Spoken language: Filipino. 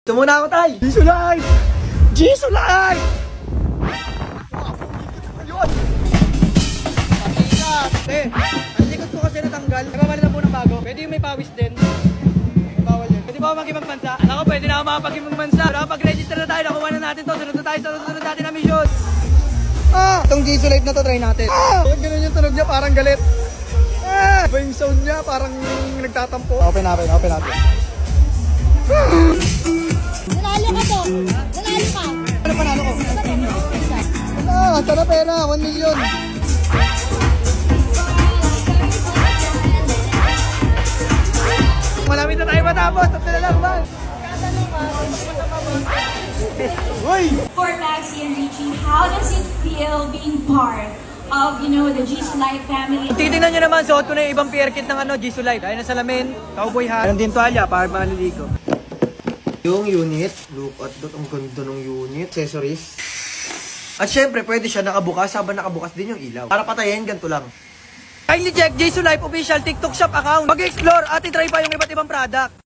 Ito muna ako, tay! Jisoo Life! Jisoo Life! Ayun! Pati! Ang likod ko kasi natanggal. Nagmamali na po ng bago. Pwede yung may pawis din. Bawal yun. Pwede ba ako makipagmansa? Alam ko, pwede na ako makapagmansa. Nakapag-register na tayo. Nakuha na natin to. Sunod na tayo sa sunod natin na mission. Itong Jisoo Life na to, try natin. Bakit ganun yung tunog niya? Parang galit. Iba yung sound niya. Parang nagtatampo. Open natin. Nanalo ka to. Nanalo ka. Ano panalo ko? Tara pera. 1 million. Malapit na tayo matapos. Tapos na lang ba? Uy! For Maxie and Richie, how does it feel being part of, you know, the Jisoo Life family? Titingnan nyo naman, suot ko na yung ibang PR kit ng Jisoo Life. Dahil na salamin, cowboy hat. Meron din toalya para maliligo. Yung unit, look at that, ang ganda ng unit. Accessories. At syempre, pwede siya nakabukas habang nakabukas din yung ilaw. Para patayin, ganito lang. Kindly check Jisoo Life official TikTok shop account. Mag-explore at i-try pa yung iba't ibang product.